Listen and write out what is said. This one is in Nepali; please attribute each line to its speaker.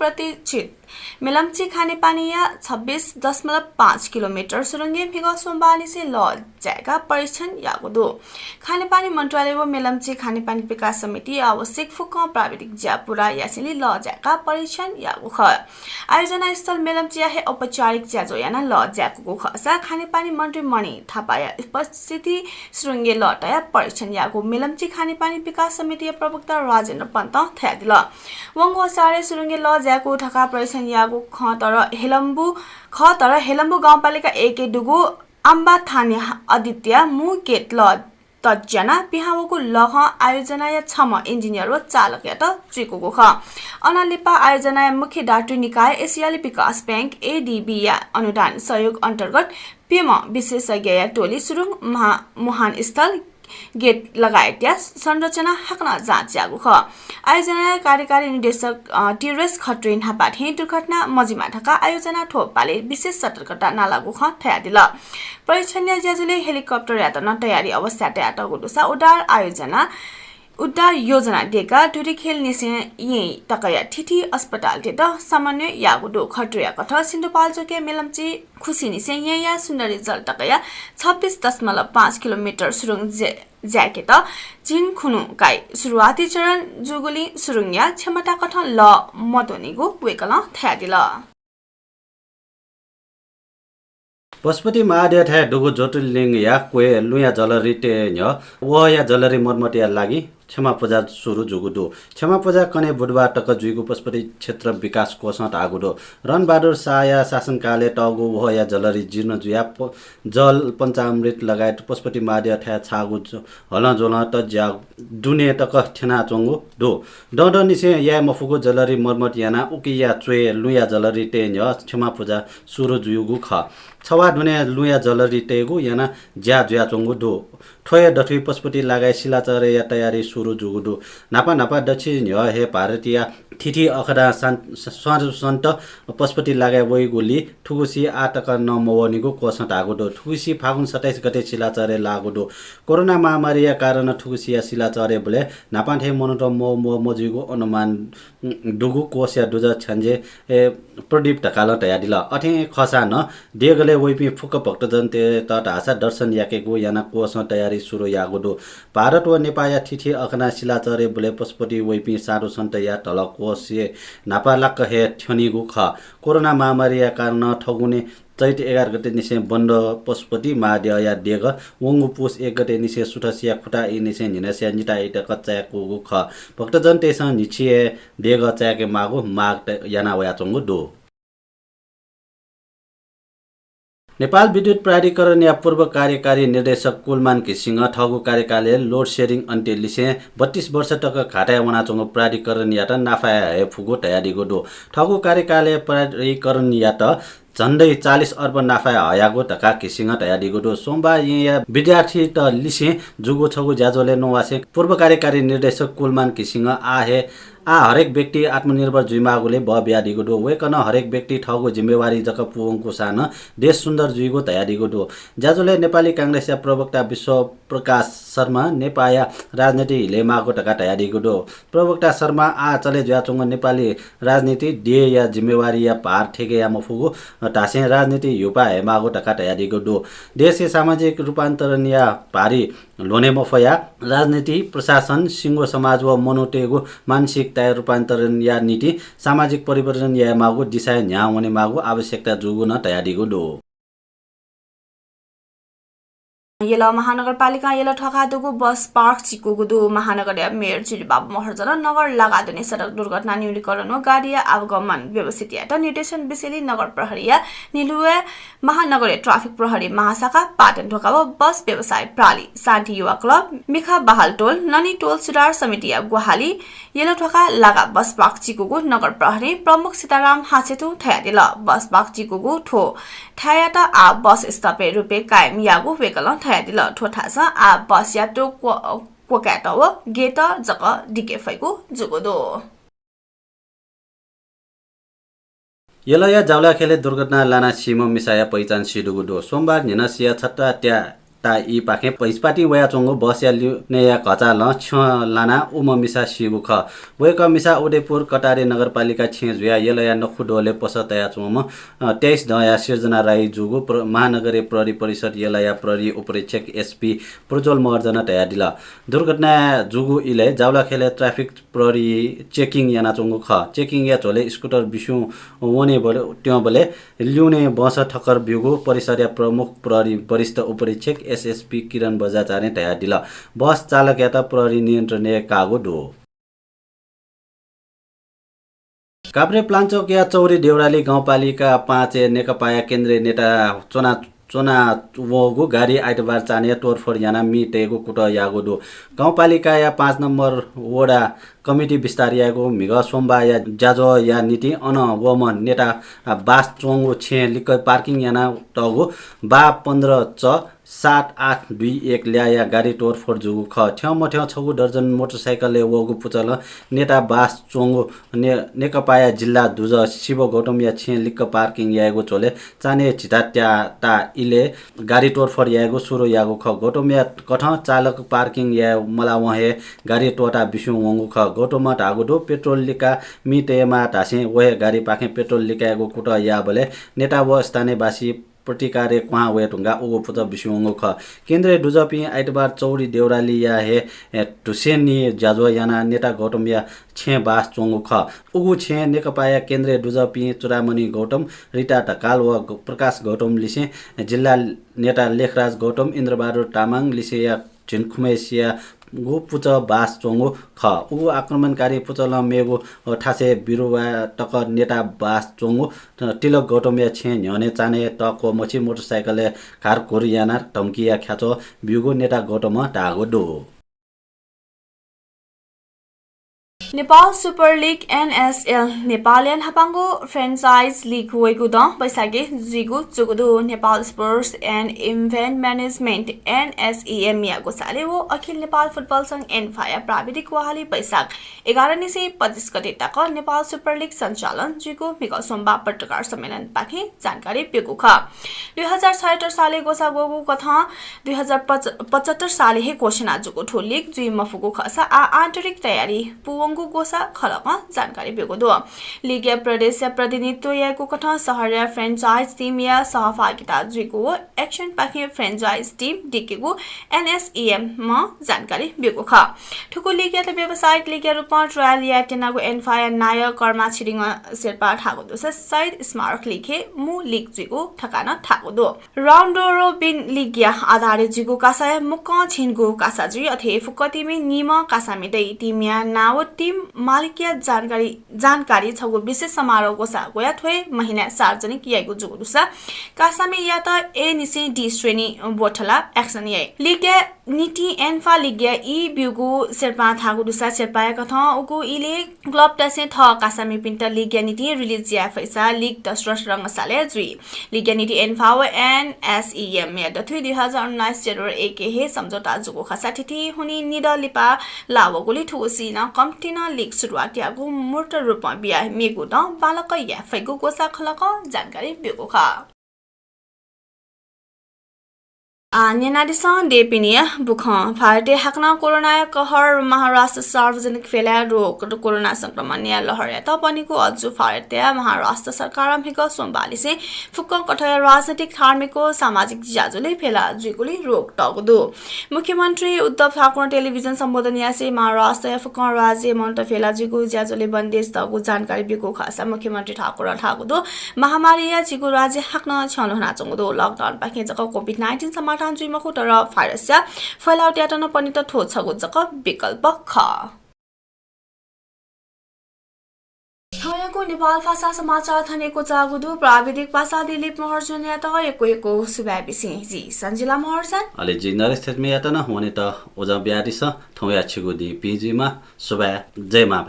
Speaker 1: प्रतिचित मेलम्ची खानेपानी या 26.5 किलोमीटर सुरंगे फिगा सोमबानी से ल जाएगा परीक्षण यागुदो खानेपानी मंत्रालय व मेलम्ची खानेपानी विकास समिति आवश्यक फुक प्राविधिक ज्यापुरा यासिली ल जाएगा परीक्षण यागुख आयोजना स्थल मेलम्ची है औपचारिक ज्याजो याना ल ज्यागुको खसा खानेपानी मन्त्री मणि थापाया उपस्थिति सुरंगे लटाया परीक्षण यागु मेलम्ची खानेपानी विकास समिति प्रवक्ता राजेन्द्र पन्त थ्यादिल वंगो सारे सुरंगे ल ज्यागु ढाका परीक्षण यागु तर हेलम्बु गाउँपालिका एके डुगु अम्बा थाने आदित्य मुकेत ल तजना पिहावको लह आयोजना या छम इन्जिनियर व चालक या त चिकुको ख अनालिपा आयोजना मुख्य डाक्टर निकाय एसियाली विकास बैंक एडीबी या अनुदान सहयोग अन्तर्गत पेम विशेषज्ञ या टोली सुरुङ मुहान स्थल गेट लगायत या संरचना हकना जाँच जागु ख आयोजना कार्यकारी निर्देशक टिरेस खट्रिन हापाथे दुर्घटना मजिमा ढका आयोजना ठोपाले विशेष सतर्कता नलागु ख थ्यादिल परीक्षण ज्याजुले हेलिकप्टर यातना तयारी अवस्था तयार गुडुसा उडार योजना डेका टुरी खेल निसे यही तकया ठिठी अस्पताल ते त सामान्य यागुडो खट्रिया कथ सिन्धुपाल्चोके मेलम्ची खुसी निसे या सुन्दरी जल तकया 26.5 किलोमिटर सुरुङ ज्याके त जिन खुनु काई सुरुवाती चरण जुगुली सुरुङया क्षमता कथ ल मदोनिगु वेकल थ्यादिल
Speaker 2: पशुपति महादेव थाय डुगु ज्योतिर्लिङ्ग या क्वे लुया जलरी ते न्य व या जलरी मर्मटिया लागि क्षमा पूजा सुरु जुगुदो क्षमा पूजा कने बुधबार टक जुइगु पशुपति क्षेत्र विकास कोषट आगुदो रणबहादुर शाह शासनकाले टगु व या जलरी जीर्ण जुया जल पञ्चामृत लगायत पशुपति महादेव थाय छागु हल जोल त ज्या दुने टक ठेना चंगु दो डड निसे या मफुगु जलरी मर्मट याना उकिया चुए लुया जलरी ते न्य क्षमा पूजा सुरु जुगु ख छवा दुने लुया जलरी तेगु याना ज्या ज्या चंगु दो ठोय दथि पशुपति लगाई शिलाचर या तयारी सुरु जुगुदु नापा दक्षिण हे भारतीय ठिठी अखडा सन्त पशुपति लगाई वइगुली ठुगुसी आटक नमवनिगु कोसट आगुदो ठुगुसी फागुन 27 गते शिलाचरे लागुदो कोरोना महामारी कारण ठुगुसी शिलाचरे बोले नापाथे मनोट मजुगु अनुमान दुगु कोसिया दुज छन्जे प्रदीप ढकाल तयादिल अथे खसा न देगले वइपि फुक भक्तजन ते तट आशा दर्शन याकेगु याना कोस तयारी सुरु यागुदो भारत व नेपाल ठिठी अखना शिलाचरे बोले पशुपति वइपि सारो सन्त या तल कोसे नापालाक हे ठनिगु ख कोरोना महामारी कारण ठगुने चैत 11 गते निसे बन्द पशुपति महादेव या देग वंगु पुस 1 गते निसे सुठसिया खुटा इ निसे निनसिया निटा इट कच्चा को ख भक्तजन तेसा निछिए देग चाके मागु माग याना वया चंगु दो नेपाल विद्युत प्राधिकरण या पूर्व कार्यकारी निर्देशक कुलमान घिसिङ ठगु कार्यकालय लोड शेरिङ अन्त्य लिसे 32 वर्ष टक घाटा वनाचंगु प्राधिकरण या त नाफाया हे फुगु तयारीगु दो ठगु कार्यकालय प्राधिकरण या त झन्डै 40 अर्ब नाफा हयागो ढका घिसिङ तयारीगु दो सोमबार या विद्यार्थी त लिसे जुगु छगु ज्याजोले नवासे पूर्व कार्यकारी निर्देशक कुलमान घिसिङ हरेक व्यक्ति आत्मनिर्भर जुइमागुले ब्यादिगु दो वेकन हरेक व्यक्ति ठगु जिम्मेवारी जक पुङको सान देश सुन्दर जुइगु तयारीगु दो ज्याजोले नेपाली कांग्रेस या प्रवक्ता विश्व प्रकाश शर्मा नेपाया राजनीति हिलेमागु ढका तयारीगु दो प्रवक्ता शर्मा चले ज्याचंग नेपाली राजनीति दे या जिम्मेवारी या पार ठेके या मफुगु टासे राजनीति युपा हेमागु ढका तयारीगु दो देशे सामाजिक रूपान्तरण या भारी लोने मफया राजनीति प्रशासन सिंगो समाज व मनोटेगु मानसिक तय रूपान्तरण या नीति सामाजिक परिवर्तन या मागु दिशा न्या हुने मागु आवश्यकता जुगु न तयारीगु दो
Speaker 1: येला महानगरपालिका येला ठकादुगु बस पार्क चिकुगुदु महानगर मेयर चिरी बाबु महर्जन नगर लगादुने सडक दुर्घटना न्यूनीकरण व गाडी आवागमन व्यवस्थित यात निर्देशन बिसेली नगर प्रहरी निलुवे महानगर ट्राफिक प्रहरी महाशाखा पाटन ढोका व बस व्यवसाय प्राली शान्ति युवा क्लब मिखा बहाल टोल ननी टोल सुधार समिति गुहाली येला ठका लगा बस पार्क चिकुगु नगर प्रहरी प्रमुख सीताराम हासेतु थयादिल बस पार्क चिकुगु ठो थयात आ बस स्टपे रुपे कायम यागु वेकल दिल ठोठास आ बस यात्रो कोकाट व गेट जक डिके फैगु जुगोदो
Speaker 2: यलया जावला खेले दुर्घटना लाना सिमो मिसाया पहिचान सिडुगुदो सोमबार निनसिया छट्टा त्या ता इ पाखे पैसपाटी वया चोंगो बस या ल्युने या घचा ल छ लाना उम मिसा सिगु ख वे क मिसा उदयपुर कटारे नगरपालिका छेजुया यलया नखुडोले पसतया चोम 23 दया सिर्जना राई जुगु महानगरीय प्रहरी परिषद यलया प्रहरी उपरीक्षक एसपी प्रज्वल महर्जन तया दिला दुर्घटना जुगु इले जावला खेले ट्राफिक प्रहरी चेकिङ याना चोंगु ख चेकिङ या झोले स्कुटर बिसु वने बले त्यो बले ल्युने बस ठक्कर बिगु परिसर प्रमुख प्रहरी वरिष्ठ उपरीक्षक एसएसपी किरण बजाचार्य तया दिला बस चालक या त प्रहरी नियन्त्रण कागो दो काभ्रे प्लाञ्चोक या चौरी देउराली गाउँपालिका 5 नेकपा केन्द्रीय नेता चोना वगु गाडी आइतबार चाने तोडफोड याना मिटेको कुट यागो दो गाउँपालिका या 5 नम्बर वडा कमिटी विस्तारियाको मिग सोमबा या जाजो या नीति अन वम नेता बास चोंगो छे लिकै पार्किङ याना टगो बा 15 च 7821 ल्याया गाडी तोडफोड जुगु ख ठ्याउ छगु दर्जन मोटरसाइकलले वगु पुचल नेता बास चोंगो नेकपाया जिल्ला दुज शिव गौतम या छे लिक्क पार्किङ यागो चोले चाने छिटा ता इले गाडी तोडफोड यागो सुरु यागो ख गौतम या कठ चालक पार्किङ या मला वहे गाडी टोटा बिसु वंगु ख गौतम टागु दो पेट्रोल लिका मितेमा टासे वहे गाडी पाखे पेट्रोल लिकागो कुट या बले नेता व स्थानीयवासी प्रतिकार्य क्वा वे ढुङ्गा उगो पुज बिसुङो ख केन्द्रीय दुजपि आइतबार चौरी देउराली या हे टुसेनी जाजो याना नेता गौतम या छे बास चोंगो ख उगु छे नेकपाया केन्द्रीय दुजपि चुरामणि गौतम रिता ढकाल व प्रकाश गौतम लिसे जिल्ला नेता लेखराज गौतम इन्द्रबहादुर तामाङ लिसे या झिनखुमेसिया गु पुच बास चोंगो ख उगु आक्रमणकारी पुचल मेगु ठासे बिरुवा टक नेता बास चोंगो तिलक गौतम या छे न्यने चाने तको मछि मोटरसाइकलले कार कोरियाना टम्किया ख्याचो बिगु नेता गौतम टागो दो
Speaker 1: नेपाल सुपर लीग NSL नेपालियन हापाङ्गो फ्रेन्चाइज लिग होएको द बैशाखे जिगु जुगुदु Nepal sports and event management NSEM या गोसाले वो अखिल नेपाल फुटबल संघ एन्फाया प्राविधिक वहाली बैशाख 11 निसे 25 गते तक नेपाल सुपर लीग सञ्चालन जिगु मिग सोमबार पत्रकार सम्मेलन पाखे जानकारी पेगु ख 2076 साले गोसा गोगु कथा 2075 साले हे घोषणा जुगु ठो लीग जुइ मफुगु खसा आन्तरिक तयारी पुवंगु गोसा खलक जानकारी बेगो दो लीग या प्रदेश या प्रतिनिधित्व याको कथा शहर या फ्रेन्चाइज टीम या सहभागिता जुइको एक्सन पाखे फ्रेन्चाइज टीम डिकेगु NSEM म जानकारी बेगो ख ठुको लीग या त व्यावसायिक लीग या रूपमा ट्रायल या टेनागु एन्फाया नायक कर्मा छिरिङ शेर्पा ठागो दो साइड स्मारक लीग हे मु लीग जुइको ठकाना ठागो दो राउन्ड रोबिन लीग या आधारित जुइको कासा मुक छिनगु कासा जुइ अथे फुकतिमे निम कासामे दै टीम या नाव टीम मालिकिया जानकारी छगु विशेष समारोह गोसा गोया थ्वे महिना सार्वजनिक यागु जुगुसा कासामे या त ए निसे डी श्रेणी बोठला एक्सन या लीग नीति एन्फा लीग ई बिगु शेर्पा थागु दुसा शेर्पा कथा उगु इले क्लब टसे थ कासामे पिन्ट लीग नीति रिलिज या फैसा लीग दशरथ रंगसाले जुइ लीग नीति एन्फा व NSEM या द 2019 जनवरी 1 हे सम्झौता जुगु खसा थिथि हुनी निदलिपा लावगुली ठुसी न कम्टिन लीग सुरुवात यागु मूर्त रूपमा बिया मेगु द बालक या फैगु गोसा खलक जानकारी बेगु ख Nyanadison Depinia Bukhan, Party Hakna Corona Kohor Maharashtra Sarvajanik Fela Ro Corona Sankramania Lohariata Panico Adju Fartea Maharashtra Sarkaram Hiko Sombalise Fuko Kotaya Rasatik Harmiko Samajik Jazuli Pela Jiguli Rok Togdu Mukhyamantri Uddhav Thackeray Television Sambodhanya se Maharashtra Fukon Raje Montafela Jigu Jazuli Bandesh Tagu Jankari Biku Khasa Mukhyamantri Thackeray Thagdu Mahamariya Jigu Raje Hakna Chalona Chungdu Lockdown Package COVID-19 Samat जुइमखु तर भाइरस या फैलाउ ट्याटन पनि त ठो छगु जक विकल्प ख थयको नेपाल भाषा समाचार थनेको जागुदु प्राविधिक भाषा दिलीप महर्जन या त एको सुबाबी सिंह जी सञ्जिला महर्जन
Speaker 2: अले जी नरेश थेतमे या त न हुने त ओजा ब्यारिस थौया छिगु दि पिजी मा सुबा जय मा